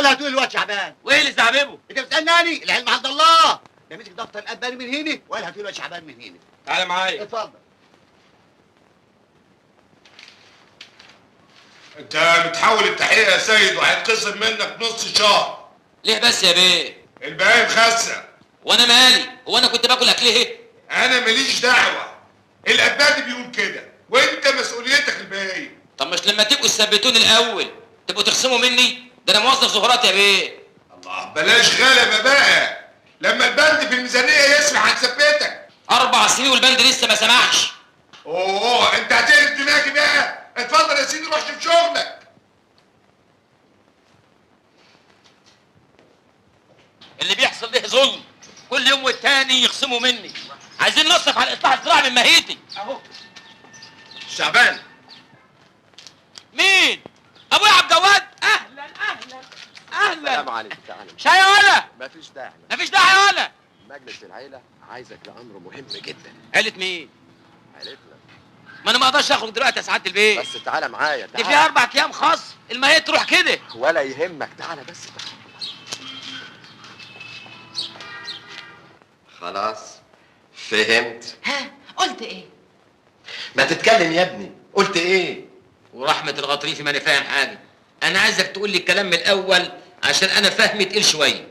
ولا هتقول الواد شعبان. وايه اللي زعببه؟ انت بتسالني؟ العلم عند الله. ده مسك دفتر الاباني من هنا ولا هتقول الواد شعبان من هنا. تعالى معايا. اتفضل. انت متحول التحقيق يا سيد وهيتخصم منك نص شهر. ليه بس يا بيه؟ الباقي مخسر. وانا مالي؟ هو انا كنت باكل اكل ايه؟ انا ماليش دعوه. الابادي بيقول كده وانت مسؤوليتك الباقي. طب مش لما تبقوا تثبتوني الاول تبقوا تخصموا مني؟ ده انا موظف زهرات يا بيه. الله بلاش غلبه بقى. لما البند في الميزانيه يسمح هنثبتك. 4 سنين والبند لسه ما سمحش. اوه انت هتقلب دماغي بقى. اتفضل يا سيدي روح شوف شغلك. اللي بيحصل ده ظلم، كل يوم والتاني يخصموا مني. عايزين نصرف على الاصلاح الزراعي من ماهيتي. اهو شعبان. مين؟ ابويا عبد الجواد. اهلا اهلا اهلا. السلام عليكم. تعالى. شاي يا ولا؟ مفيش داعي. مفيش داعي يا ولا. مجلس العيلة عايزك لأمر مهم جدا. عيلة مين؟ عيلتنا. ما انا ما اقدرش اخرج دلوقتي يا سعاده البيت. بس تعالى معايا. دي تعالى. فيها 4 ايام خاص، الماهيه تروح كده. ولا يهمك. تعالى بس. خلاص فهمت. ها قلت ايه؟ ما تتكلم يا ابني. قلت ايه؟ ورحمه الغطريفي ماني فاهم حاجه. انا عايزك تقول لي الكلام من الاول عشان انا فهمي تقيل شويه.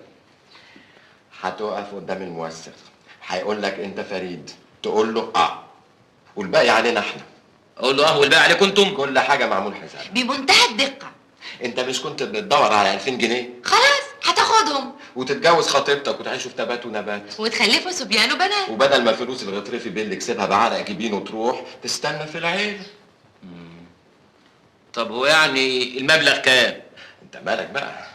هتقف قدام الموثق هيقول لك انت فريد، تقول له اه والباقي علينا احنا. اقول له اه والباقي عليكم انتم؟ كل حاجه معمول حسابها. بمنتهى الدقة. انت مش كنت بتدور على 2000 جنيه خلاص هتاخدهم وتتجوز خطيبتك وتعيشوا في تبات ونبات، وتخلفوا صبيان وبنات، وبدل ما الفلوس الغطرفي بيه اللي كسبها بعرق جبينه تروح تستنى في العيله. طب هو يعني المبلغ كام؟ انت مالك بقى؟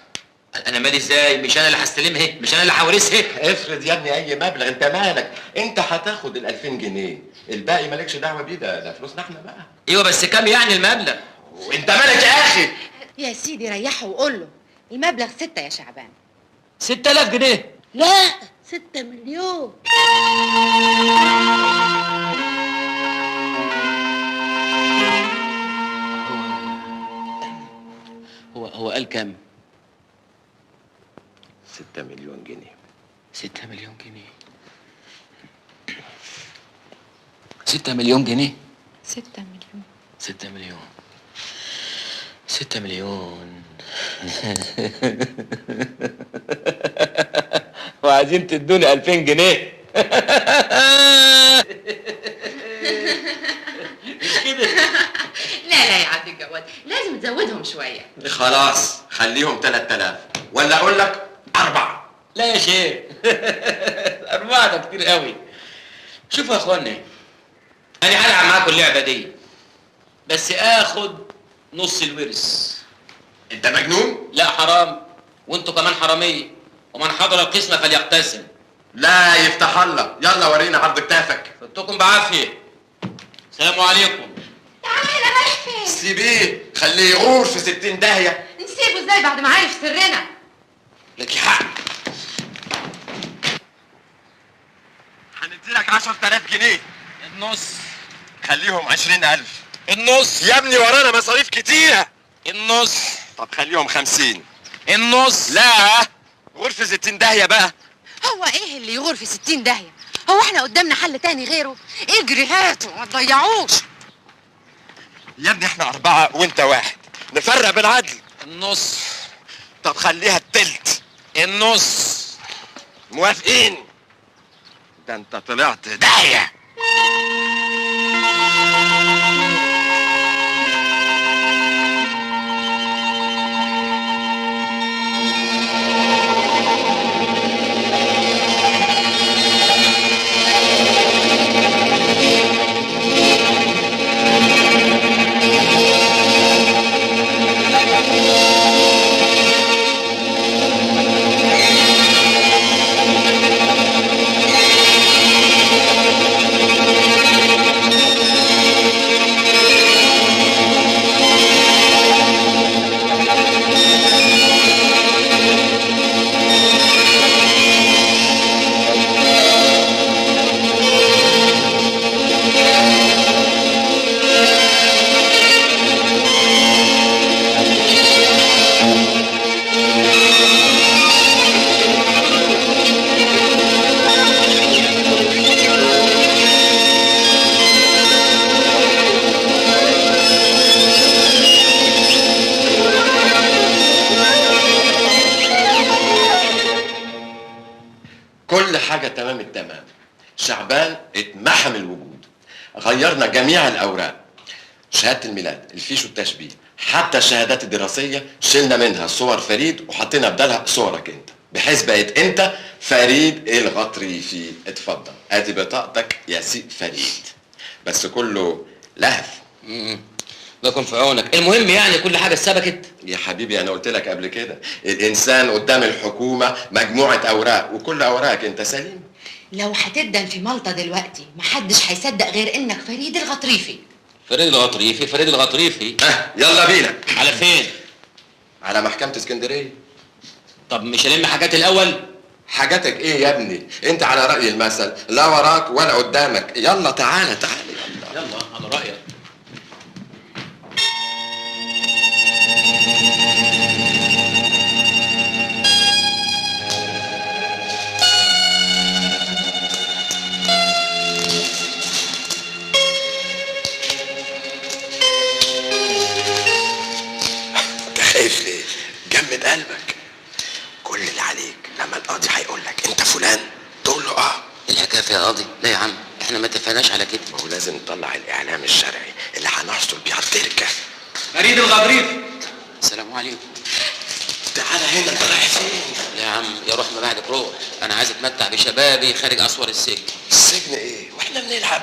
انا مالي ازاي؟ مش انا اللي هستلمها؟ مش انا اللي هورثها؟ افرض يا ابني اي مبلغ، انت مالك؟ انت هتاخد ال 2000 جنيه، الباقي مالكش دعوه بيه، ده فلوسنا احنا بقى. ايوه بس كام يعني المبلغ؟ وانت مالك يا اخي؟ يا سيدي ريحه وقول له المبلغ 6 يا شعبان. 6000 جنيه؟ لا 6 مليون. هو قال كام؟ 6 مليون جنيه. 6 مليون جنيه. 6 مليون جنيه؟ 6 مليون. 6 مليون. 6 مليون. وعايزين تدوني 2000 جنيه. مش كده؟ لا يا عبد الجواد لازم تزودهم شوية. خلاص خليهم 3000 ولا اقول لك 4. لا يا شيخ. 4 ده كتير قوي. شوفوا يا اخوانا، انا هلعب معاكم اللعبه دي بس اخد نص الورث. انت مجنون؟ لا حرام، وانتوا كمان حراميه، ومن حضر القسمه فليقتسم. لا يفتح الله. يلا ورينا عرض كتافك. فدتكم بعافيه. السلام عليكم. تعالى رايح فين؟ سيبيه خليه يغور في 60 داهيه. نسيبه ازاي بعد ما عارف سرنا؟ لك حق. هنديلك 10000 جنيه. النص. خليهم 20000. النص. يا ابني ورانا مصاريف كتيره. النص. طب خليهم 50. النص. لا غرفة 60 داهية بقى. هو ايه اللي يغور في 60 داهية؟ هو احنا قدامنا حل تاني غيره؟ اجري هاته ما تضيعوش. يا ابني احنا 4 وانت 1، نفرق بالعدل. النص. طب خليها التلت. النص. موافقين؟ ده انت طلعت داهية. كل حاجة تمام التمام. شعبان اتمحم الوجود. غيرنا جميع الأوراق، شهادة الميلاد، الفيش والتشبيه، حتى الشهادات الدراسية شلنا منها صور فريد وحطينا بدالها صورك انت، بحيث بقت انت فريد الغطريفي. اتفضل، ادي بطاقتك يا سي فريد. بس كله لهف. الله يكون في عونك. المهم يعني كل حاجه اتثبتت. يا حبيبي انا قلت لك قبل كده، الانسان قدام الحكومة مجموعة اوراق، وكل اوراقك انت سليم. لو هتدن في مالطا دلوقتي محدش هيصدق غير انك فريد الغطريفي. فريد الغطريفي، فريد الغطريفي. يلا بينا. على فين؟ على محكمة اسكندرية. طب مش هلم حاجات الاول؟ حاجاتك ايه يا ابني؟ انت على رأي المثل، لا وراك ولا قدامك. يلا تعالى تعالى. يلا على رايك. خايف ليه؟ جمد قلبك. كل اللي عليك لما القاضي هيقول لك انت فلان تقول له اه. الحكايه فيها قاضي؟ لا يا عم، احنا ما اتفقناش على كده. ما هو لازم نطلع الاعلام الشرعي اللي هنحصل بيه على التركه. فريد الغطريفي. السلام عليكم. تعالى هنا، انت رايح فين؟ لا يا عم، يا روح ما بعدك روح. انا عايز اتمتع بشبابي خارج اسوار السجن. السجن ايه؟ واحنا بنلعب.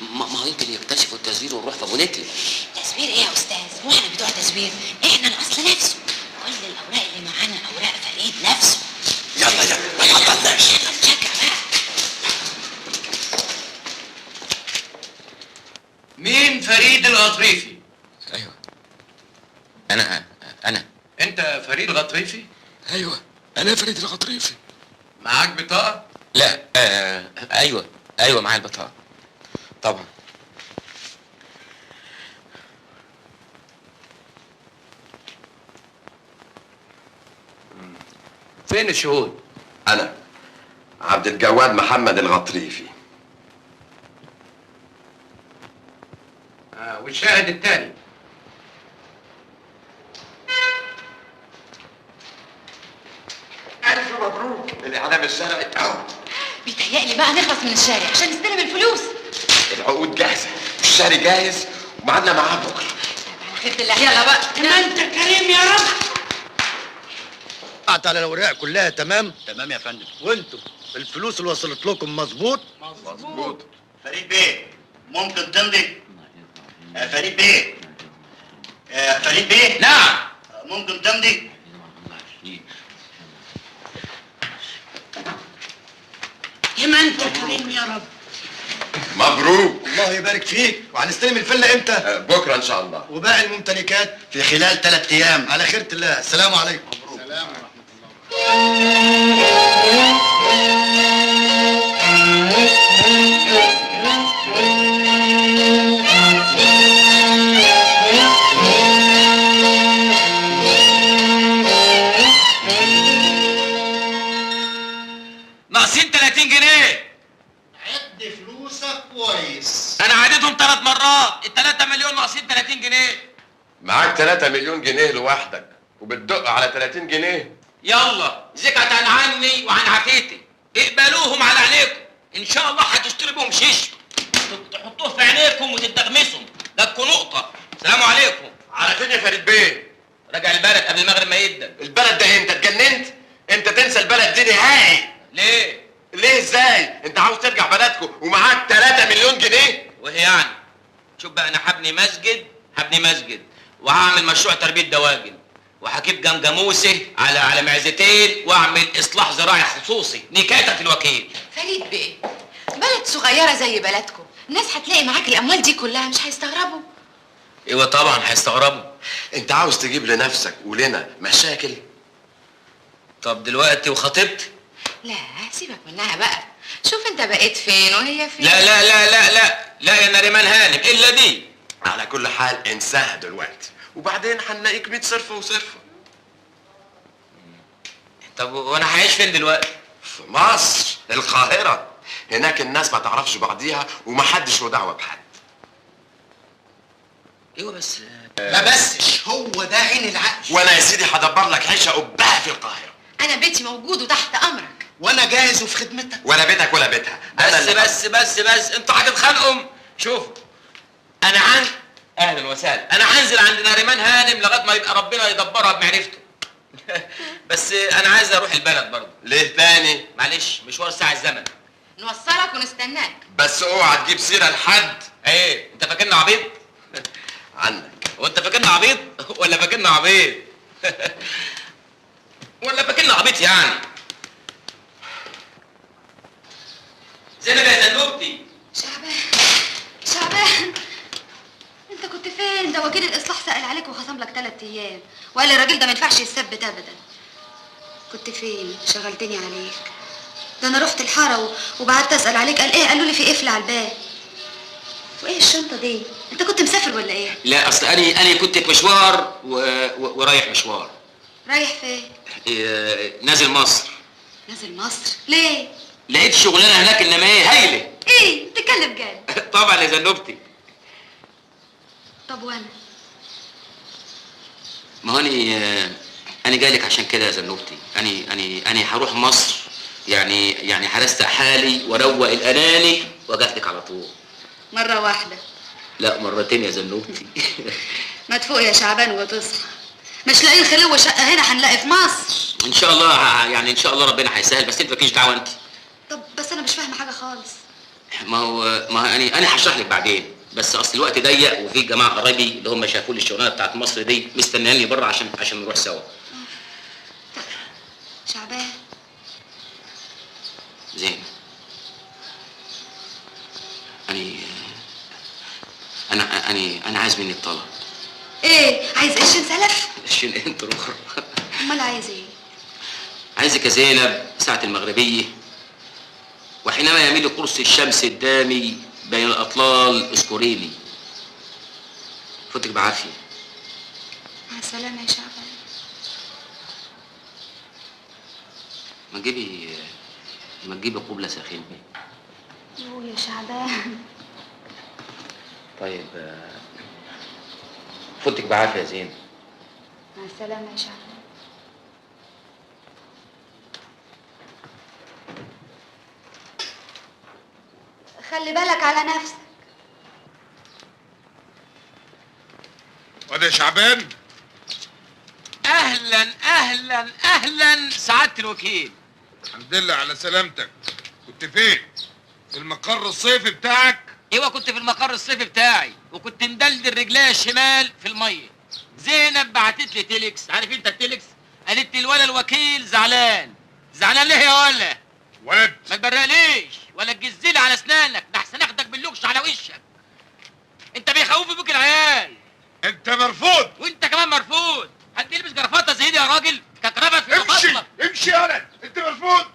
ما هو يمكن يكتشفوا التزوير ونروح في بونتي. تزوير ايه يا استاذ؟ مو احنا بتوع تزوير، احنا الاصل نفسه. كل الاوراق اللي معانا اوراق فريد نفسه. يلا يلا ما تعطلناش. شجع بقى. مين فريد الغطريفي؟ ايوه انا انت فريد الغطريفي؟ ايوه انا فريد الغطريفي. معاك بطاقة؟ لا ايوه معايا البطاقه طبعا. فين الشهود؟ انا عبد الجواد محمد الغطريفي. والشاهد الثاني؟ الف مبروك، الاعلام الشرعي اهو. بيتهيألي بقى نخلص من الشارع عشان نستلم الفلوس. العقود جاهزه، الشاري جاهز، ومعادنا معاه بكره. خير الله. يلا بقى. ما انت كريم يا رب. قطعت على الاوراق كلها تمام؟ تمام يا فندم. وانتم الفلوس اللي وصلت لكم مظبوط؟ مظبوط. فريد بيه ممكن تمضي؟ فريد بيه فريد بيه نعم. ممكن تمضي؟ يا ما انت كريم يا رب. مبروك. الله يبارك فيك. وهنستلم الفيلا امتى؟ بكره ان شاء الله. وباقي الممتلكات في خلال 3 ايام على خيرة الله. السلام عليكم. السلام ورحمة ناقصين 30 جنيه. عد فلوسك كويس. انا عديتهم 3 مرات، ال3 مليون ناقصين 30 جنيه. معاك 3 مليون جنيه لوحدك وبتدق على 30 جنيه. يلا زكت عني وعن عافيتي، اقبلوهم على عينيكم. ان شاء الله هتشتري بهم شيش تحطوه في عينيكم وتدغمسهم. لكوا نقطه. السلام عليكم. على فين يا فريد بيه؟ راجع البلد قبل المغرب ما يبدا. البلد ده انت اتجننت؟ انت تنسى البلد دي نهائي. ليه؟ ليه ازاي؟ انت عاوز ترجع بلدكم ومعاك 3 مليون جنيه؟ وايه يعني؟ شوف بقى، انا هبني مسجد وهعمل مشروع تربيه دواجن، وهجيب جاموسه على معزتين، واعمل اصلاح زراعي خصوصي نكايه في الوكيل. فريد بيه، بلد صغيرة زي بلدكم، الناس هتلاقي معاك الأموال دي كلها مش هيستغربوا. ايوه طبعا هيستغربوا. انت عاوز تجيب لنفسك ولنا مشاكل؟ طب دلوقتي وخطيبتي؟ لا سيبك منها بقى، شوف انت بقيت فين وهي فين. لا لا لا لا لا لا يا نريمان هانم، الا دي. على كل حال انساها دلوقتي، وبعدين هنلاقيك 100 صرفه وصرفه. طب وانا هعيش فين دلوقتي؟ في مصر، القاهرة. هناك الناس ما تعرفش بعضيها ومحدش له دعوة بحد. ايوه بس ما بسش، هو ده عين العقل. وانا يا سيدي هدبر لك عيشة قبها في القاهرة. أنا بيتي موجود وتحت أمرك. وانا جاهز وفي خدمتك. ولا بيتك ولا بيتها. بس انتوا هتتخانقوا. شوف انا اهلا وسهلا، انا هنزل عند ناريمان هانم لغايه ما يبقى ربنا يدبرها بمعرفته. بس انا عايز اروح البلد برضه. ليه تاني؟ معلش مشوار ساعه الزمن. نوصلك ونستناك. بس اوعى تجيب سيره لحد. ايه انت فاكرنا عبيط؟ عنك. وانت فاكرنا عبيط ولا فاكرنا عبيط؟ ولا فاكرنا عبيط يعني؟ زينب يا زنوبتي. شعبان انت كنت فين؟ ده وكيل الاصلاح سأل عليك وخصم لك 3 ايام وقال الراجل ده ما ينفعش يتثبت ابدا. كنت فين؟ شغلتني عليك. ده انا رحت الحاره وبعدت اسال عليك. قال ايه؟ قالوا لي في قفل على الباب. وايه الشنطه دي؟ انت كنت مسافر ولا ايه؟ لا اصل انا كنت في مشوار ورايح مشوار. رايح فين؟ نازل مصر. نازل مصر ليه؟ لقيت شغلانه هناك انما ايه هايله. ايه تتكلم جد؟ طبعا يا زنوبتي. طب وانا؟ ما هو انا جاي لك عشان كده يا زنوبتي. انا هروح مصر، يعني هرستق حالي واروق الاناني واجات لك على طول. مره واحده؟ لا مرتين يا زنوبتي. ما تفوق يا شعبان وتصحى. مش لاقيين خلوه شقه هنا هنلاقي في مصر. ان شاء الله يعني ان شاء الله ربنا هيسهل، بس انت مالكيش دعوه انت. طب بس انا مش فاهمه حاجه خالص. ما هو انا هشرح لك بعدين، بس اصل الوقت ضيق وفي جماعه قرايبي اللي هم شافوا لي الشغلانه بتاعت مصر دي مستنياني بره عشان نروح سوا. شعبان زين. انا عايز منك طلب. ايه؟ عايز قرشين سلف؟ قرشين انت اخر. امال عايز ايه؟ عايزك يا زينب ساعه المغربيه وحينما يميل قرص الشمس الدامي بين الاطلال اذكريني. فوتك بعافيه. مع السلامه يا شعبان. ما تجيبي قبله ساخنه. يا شعبان. طيب فوتك بعافيه يا زين. مع السلامه يا شعبان. خلي بالك على نفسك. وده شعبان. اهلا سعاده الوكيل. الحمد لله على سلامتك. كنت فين؟ في المقر الصيفي بتاعك؟ ايوه كنت في المقر الصيفي بتاعي وكنت مدلدل رجليا الشمال في الميه. زينب بعتت لي تيلكس، عارف انت التيلكس؟ قالت لي الولا الوكيل زعلان ليه يا ولا؟ ولد ما تبرقليش ولا تجزلي على اسنانك، ده احسن اخدك باللوكش على وشك. انت بيخوفوا بيك العيال. انت مرفوض. وانت كمان مرفوض. هتلبس جرافطه زي دي يا راجل؟ ككرافه في امشي مفاصلك. امشي يا ولد، انت مرفوض.